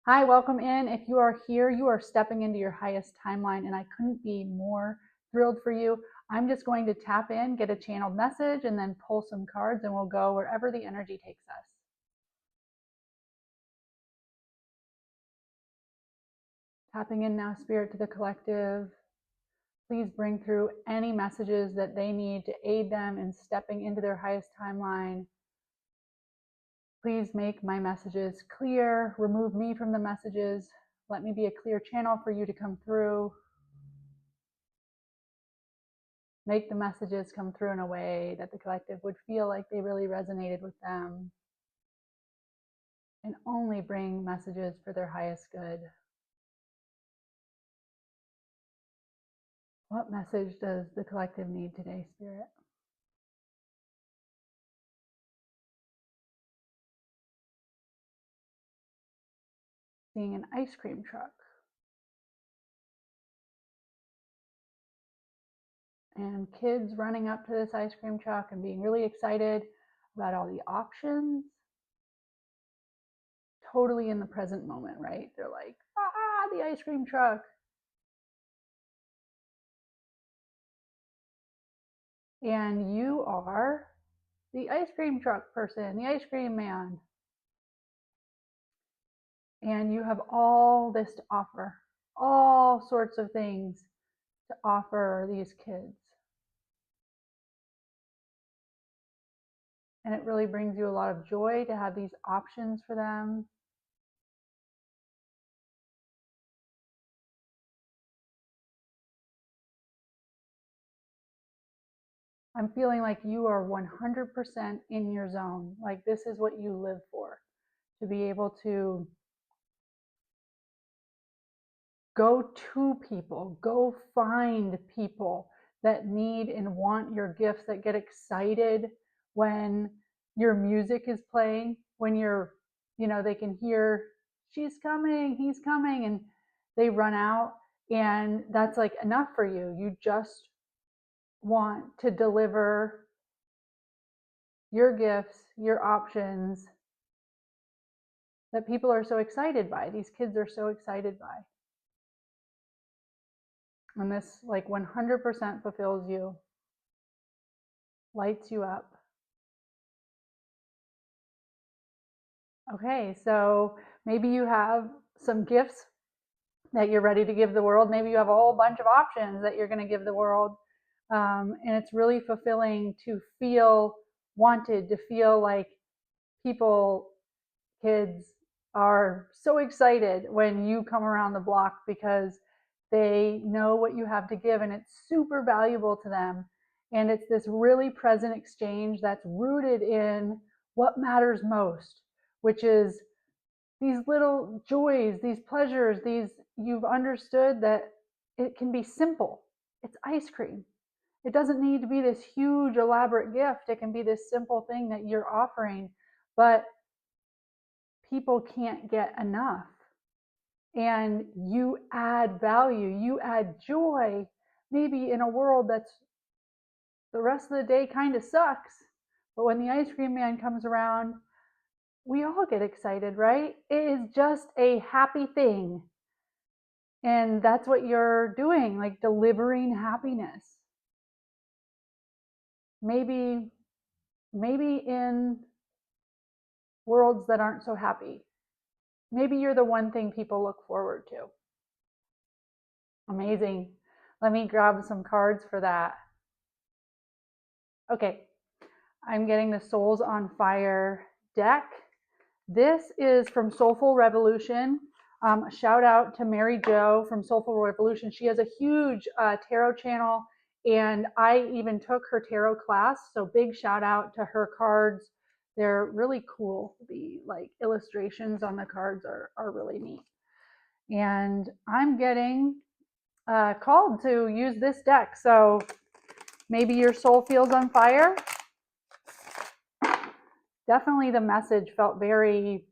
Hi, welcome in. If you are here, you are stepping into your highest timeline, and I couldn't be more thrilled for you. I'm just going to tap in, get a channeled message, and then pull some cards, and we'll go wherever the energy takes us. Tapping in now, Spirit, to the collective. Please bring through any messages that they need to aid them in stepping into their highest timeline. Please make my messages clear. Remove me from the messages. Let me be a clear channel for you to come through. Make the messages come through in a way that the collective would feel like they really resonated with them, and only bring messages for their highest good. What message does the collective need today, Spirit? Seeing an ice cream truck and kids running up to this ice cream truck and being really excited about all the options. Totally in the present moment, right? They're like, the ice cream truck. And you are the ice cream truck person, the ice cream man. And you have all this to offer, all sorts of things to offer these kids. And it really brings you a lot of joy to have these options for them. I'm feeling like you are 100% in your zone. Like this is what you live for, to be able to go to people, go find people that need and want your gifts, that get excited when your music is playing, when they can hear she's coming, he's coming, and they run out. And that's like enough for you. You just want to deliver your gifts, your options that people are so excited by. These kids are so excited by. And this like 100% fulfills you, lights you up. Okay, so maybe you have some gifts that you're ready to give the world. Maybe you have a whole bunch of options that you're going to give the world. And it's really fulfilling to feel wanted, to feel like people, kids, are so excited when you come around the block because they know what you have to give and it's super valuable to them. And it's this really present exchange that's rooted in what matters most, which is these little joys, these pleasures, you've understood that it can be simple. It's ice cream. It doesn't need to be this huge, elaborate gift. It can be this simple thing that you're offering, but people can't get enough. And you add value, you add joy, maybe in a world that's the rest of the day kind of sucks. But when the ice cream man comes around, we all get excited, right? It is just a happy thing. And that's what you're doing, like delivering happiness. Maybe in worlds that aren't so happy. Maybe you're the one thing people look forward to. Amazing. Let me grab some cards for that. Okay, I'm getting the Souls on Fire deck. This is from Soulful Revolution. A shout out to Mary Jo from Soulful Revolution. She has a huge tarot channel, and I even took her tarot class. So big shout out to her cards. They're really cool. The like illustrations on the cards are really neat. And I'm getting called to use this deck. So maybe your soul feels on fire. Definitely the message felt very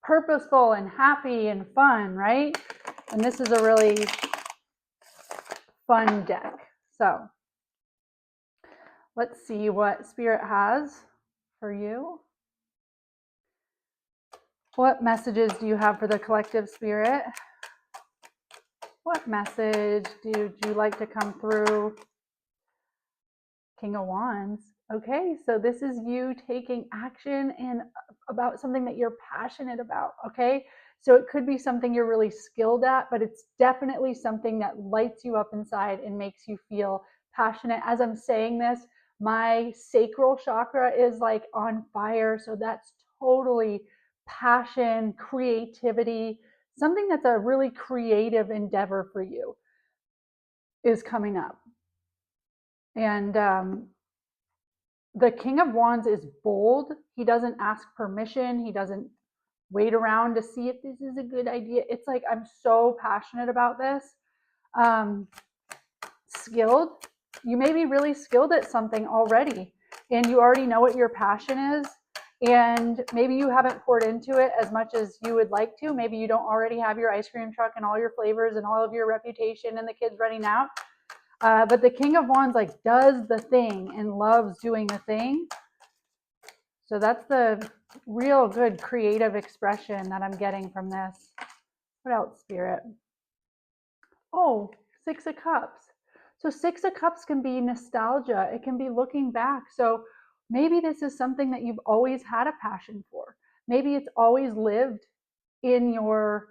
purposeful and happy and fun, right? And this is a really fun deck. So let's see what Spirit has for you. What messages do you have for the collective spirit? What message do you like to come through? King of Wands. Okay, so this is you taking action and about something that you're passionate about. Okay, so it could be something you're really skilled at, but it's definitely something that lights you up inside and makes you feel passionate. As I'm saying this, my sacral chakra is like on fire. So that's totally passion, creativity, something that's a really creative endeavor for you is coming up. And the King of Wands is bold. He doesn't ask permission. He doesn't wait around to see if this is a good idea. It's like, I'm so passionate about this. Skilled. You may be really skilled at something already, and you already know what your passion is. And maybe you haven't poured into it as much as you would like to. Maybe you don't already have your ice cream truck and all your flavors and all of your reputation and the kids running out. But the King of Wands like does the thing and loves doing the thing. So that's the real good creative expression that I'm getting from this. What else, Spirit? Oh, Six of Cups. So Six of Cups can be nostalgia. It can be looking back. So maybe this is something that you've always had a passion for. Maybe it's always lived in your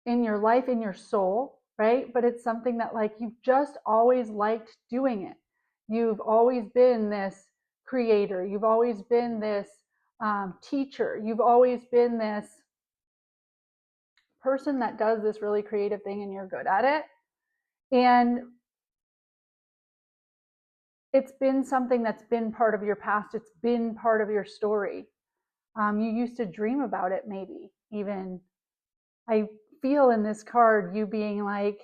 life, in your soul, right? But it's something that like you've just always liked doing it. You've always been this creator. You've always been this teacher. You've always been this person that does this really creative thing and you're good at it. And it's been something that's been part of your past. It's been part of your story. You used to dream about it, maybe even. I feel in this card you being like,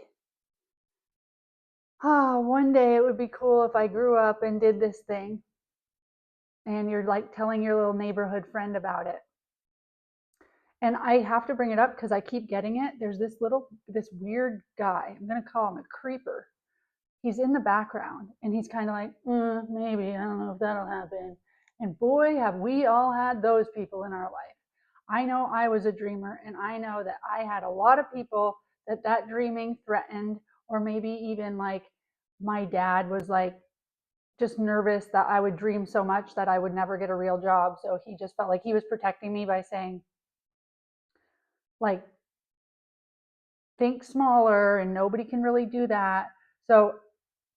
oh, one day it would be cool if I grew up and did this thing. And you're like telling your little neighborhood friend about it. And I have to bring it up because I keep getting it. There's this weird guy. I'm going to call him a creeper. He's in the background and he's kind of like, maybe, I don't know if that'll happen. And boy, have we all had those people in our life. I know I was a dreamer, and I know that I had a lot of people that dreaming threatened, or maybe even like my dad was like just nervous that I would dream so much that I would never get a real job. So he just felt like he was protecting me by saying, like, think smaller and nobody can really do that. So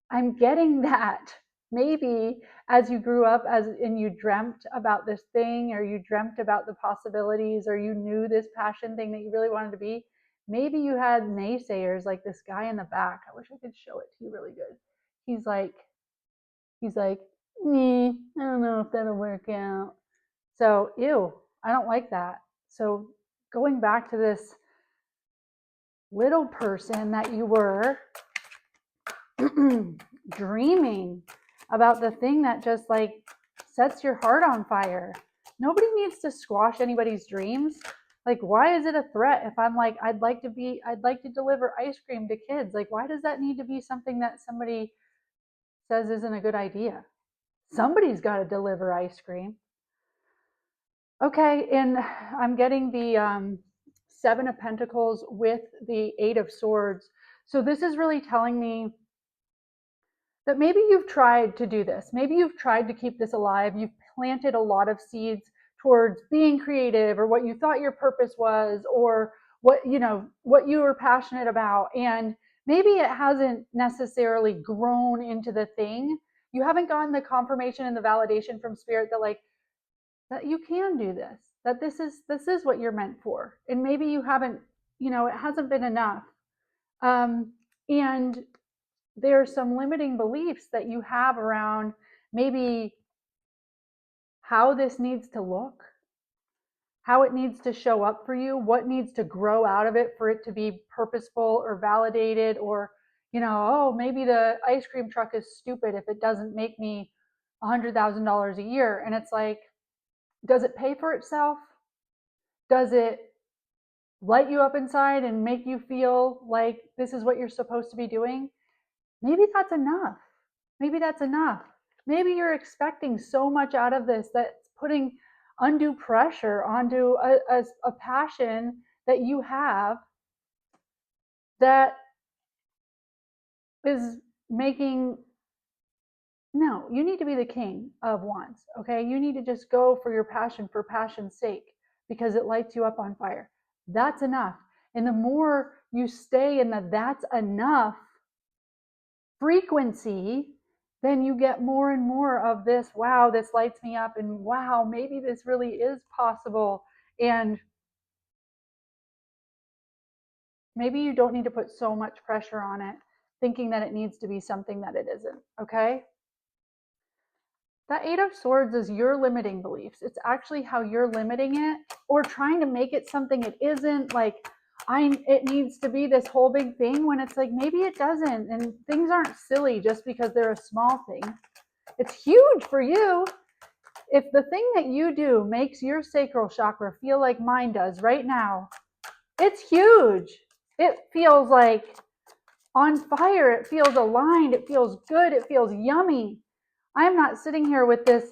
I'm getting that maybe as you grew up and you dreamt about this thing, or you dreamt about the possibilities, or you knew this passion thing that you really wanted to be, maybe you had naysayers like this guy in the back. I wish I could show it to you really good. He's like, me, I don't know if that'll work out. So, ew, I don't like that. So going back to this little person that you were, dreaming about the thing that just like sets your heart on fire. Nobody needs to squash anybody's dreams. Like, why is it a threat if I'm like, I'd like to deliver ice cream to kids? Like, why does that need to be something that somebody says isn't a good idea? Somebody's got to deliver ice cream. Okay, and I'm getting the Seven of Pentacles with the Eight of Swords. So this is really telling me that maybe you've tried to do this. Maybe you've tried to keep this alive. You've planted a lot of seeds towards being creative, or what you thought your purpose was, or what you were passionate about. And maybe it hasn't necessarily grown into the thing. You haven't gotten the confirmation and the validation from spirit that like that you can do this, that this is what you're meant for. And maybe you haven't, it hasn't been enough. And there are some limiting beliefs that you have around maybe how this needs to look, how it needs to show up for you, what needs to grow out of it for it to be purposeful or validated, or, oh, maybe the ice cream truck is stupid if it doesn't make me $100,000 a year. And it's like, does it pay for itself? Does it light you up inside and make you feel like this is what you're supposed to be doing? Maybe that's enough. Maybe that's enough. Maybe you're expecting so much out of this that's putting undue pressure onto a passion that you have that is making. No, you need to be the king of wants, okay? You need to just go for your passion for passion's sake because it lights you up on fire. That's enough. And the more you stay in the that's enough frequency, then you get more and more of this, wow, this lights me up, and wow, maybe this really is possible. And maybe you don't need to put so much pressure on it, thinking that it needs to be something that it isn't, okay? That Eight of Swords is your limiting beliefs. It's actually how you're limiting it or trying to make it something it isn't. Like, it needs to be this whole big thing when it's like maybe it doesn't. And things aren't silly just because they're a small thing. It's huge for you. If the thing that you do makes your sacral chakra feel like mine does right now, it's huge. It feels like on fire. It feels aligned. It feels good. It feels yummy. I'm not sitting here with this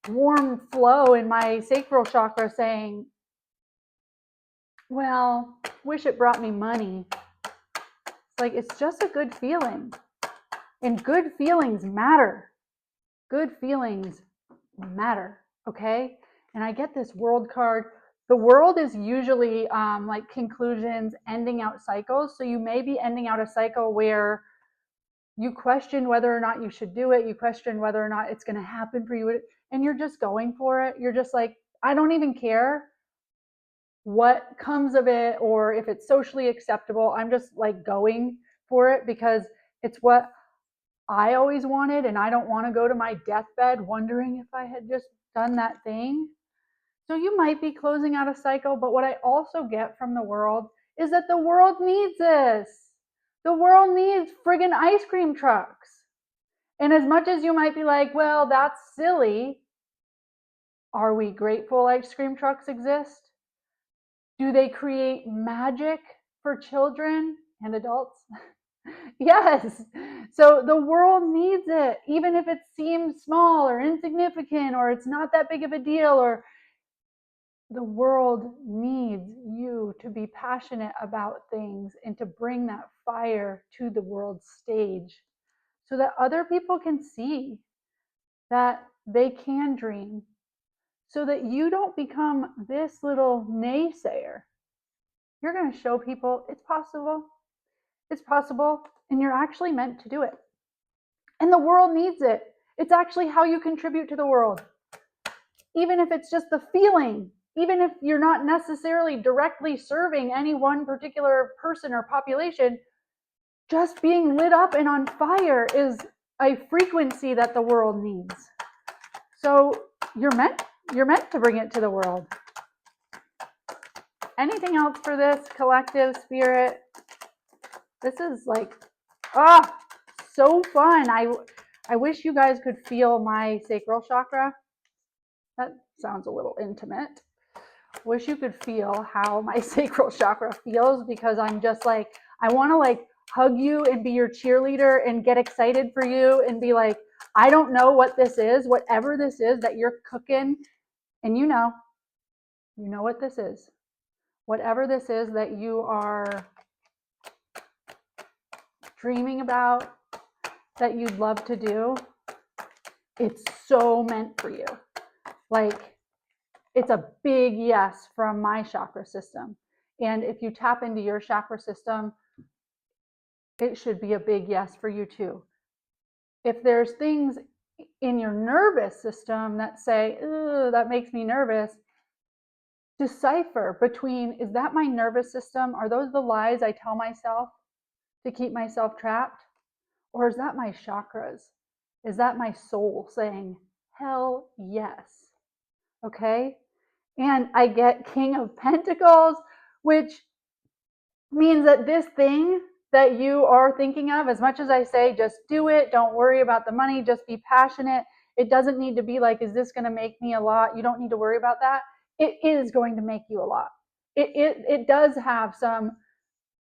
warm flow in my sacral chakra saying, well, wish it brought me money. It's like, it's just a good feeling. And good feelings matter. Good feelings matter, okay? And I get this world card. The world is usually like conclusions, ending out cycles. So you may be ending out a cycle where you question whether or not you should do it. You question whether or not it's going to happen for you. And you're just going for it. You're just like, I don't even care what comes of it or if it's socially acceptable. I'm just like going for it because it's what I always wanted. And I don't want to go to my deathbed wondering if I had just done that thing. So you might be closing out a cycle. But what I also get from the world is that the world needs this. The world needs friggin' ice cream trucks. And as much as you might be like, well, that's silly, are we grateful ice cream trucks exist? Do they create magic for children and adults? Yes. So the world needs it, even if it seems small or insignificant or it's not that big of a deal, or the world needs you to be passionate about things and to bring that fire to the world stage so that other people can see that they can dream, so that you don't become this little naysayer. You're going to show people it's possible. It's possible, and you're actually meant to do it. And the world needs it. It's actually how you contribute to the world. Even if it's just the feeling, even if you're not necessarily directly serving any one particular person or population, just being lit up and on fire is a frequency that the world needs. So you're meant to bring it to the world. Anything else for this collective spirit? This is like, so fun. I wish you guys could feel my sacral chakra. That sounds a little intimate. Wish you could feel how my sacral chakra feels, because I'm just like, I want to like hug you and be your cheerleader and get excited for you and be like, I don't know what this is, whatever this is that you're cooking, and you know what this is. Whatever this is that you are dreaming about, that you'd love to do, it's so meant for you. Like, it's a big yes from my chakra system. And if you tap into your chakra system, it should be a big yes for you too. If there's things in your nervous system that say, ooh, that makes me nervous, decipher between, is that my nervous system? Are those the lies I tell myself to keep myself trapped? Or is that my chakras? Is that my soul saying, hell yes? Okay? And I get King of Pentacles, which means that this thing that you are thinking of, as much as I say, just do it, don't worry about the money, just be passionate. It doesn't need to be like, is this going to make me a lot? You don't need to worry about that. It is going to make you a lot. It does have some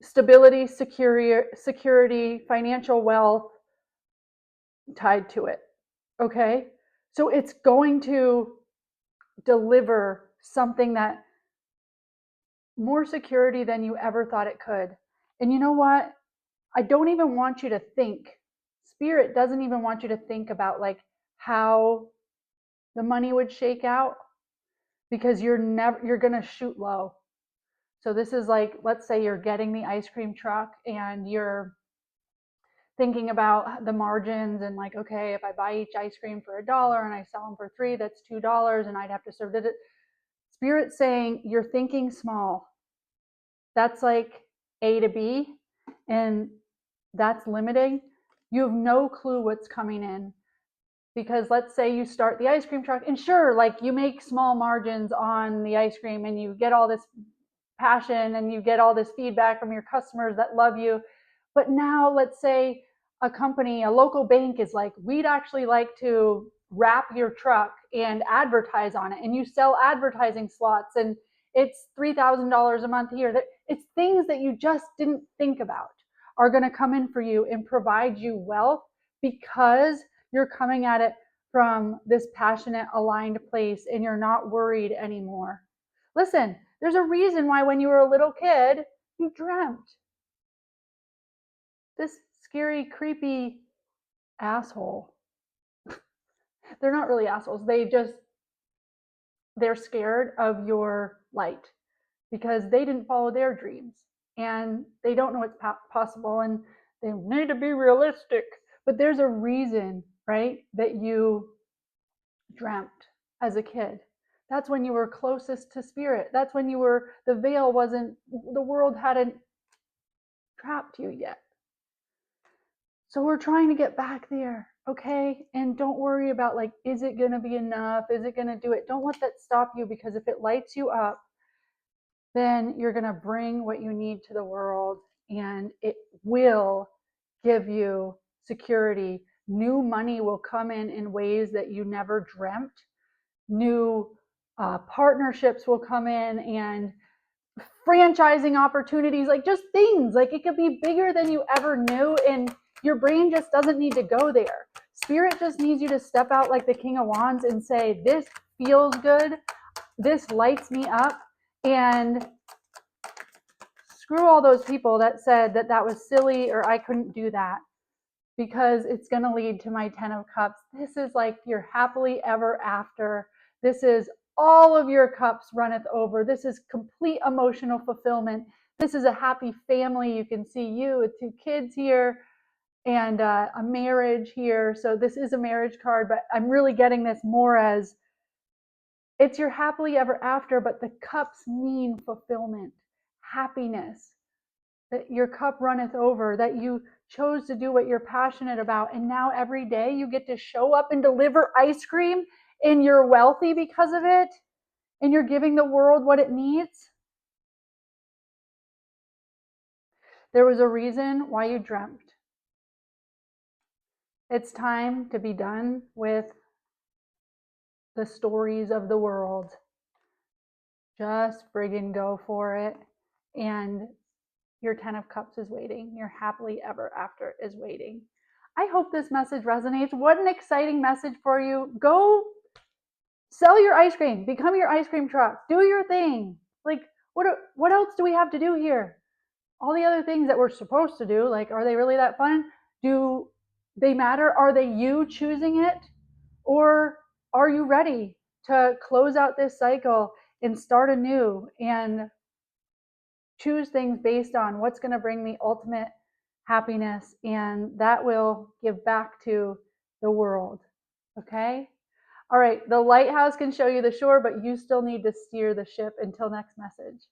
stability, security, financial wealth tied to it. Okay? So it's going to deliver something that more security than you ever thought it could. And you know what? I don't even want you to think. Spirit doesn't even want you to think about like how the money would shake out, because you're going to shoot low. So this is like, let's say you're getting the ice cream truck and you're thinking about the margins and like, okay, if I buy each ice cream for $1 and I sell them for 3, that's $2 and I'd have to serve it. Spirit's saying you're thinking small. That's like A to B, and that's limiting. You have no clue what's coming in. Because let's say you start the ice cream truck, and sure, like you make small margins on the ice cream and you get all this passion and you get all this feedback from your customers that love you. But now let's say a company, a local bank is like, we'd actually like to wrap your truck and advertise on it. And you sell advertising slots and it's $3,000 a month here. It's things that you just didn't think about are going to come in for you and provide you wealth, because you're coming at it from this passionate, aligned place and you're not worried anymore. Listen, there's a reason why when you were a little kid, you dreamt this scary, creepy asshole. They're not really assholes. They're scared of your light because they didn't follow their dreams and they don't know what's possible and they need to be realistic. But there's a reason, right, that you dreamt as a kid. That's when you were closest to spirit. That's when the veil wasn't, the world hadn't trapped you yet. So we're trying to get back there, okay? And don't worry about like, is it going to be enough? Is it going to do it? Don't let that stop you, because if it lights you up, then you're going to bring what you need to the world and it will give you security. New money will come in ways that you never dreamt. New partnerships will come in and franchising opportunities, like just things like it could be bigger than you ever knew, and your brain just doesn't need to go there. Spirit just needs you to step out like the King of Wands and say, this feels good, this lights me up, and screw all those people that said that that was silly or I couldn't do that, because it's going to lead to my 10 of Cups. This is like your happily ever after. This is all of your cups runneth over. This is complete emotional fulfillment. This is a happy family. You can see you with 2 kids here and a marriage here. So this is a marriage card, but I'm really getting this more as it's your happily ever after, but the cups mean fulfillment, happiness, that your cup runneth over, that you chose to do what you're passionate about. And now every day you get to show up and deliver ice cream and you're wealthy because of it. And you're giving the world what it needs. There was a reason why you dreamt. It's time to be done with the stories of the world. Just friggin' go for it. And your 10 of Cups is waiting. Your happily ever after is waiting. I hope this message resonates. What an exciting message for you. Go sell your ice cream. Become your ice cream truck. Do your thing. Like, what else do we have to do here? All the other things that we're supposed to do, like, are they really that fun? Do they matter? Are they you choosing it? Or are you ready to close out this cycle and start anew and choose things based on what's going to bring the ultimate happiness, and that will give back to the world? Okay? All right, the lighthouse can show you the shore, but you still need to steer the ship. Until next message.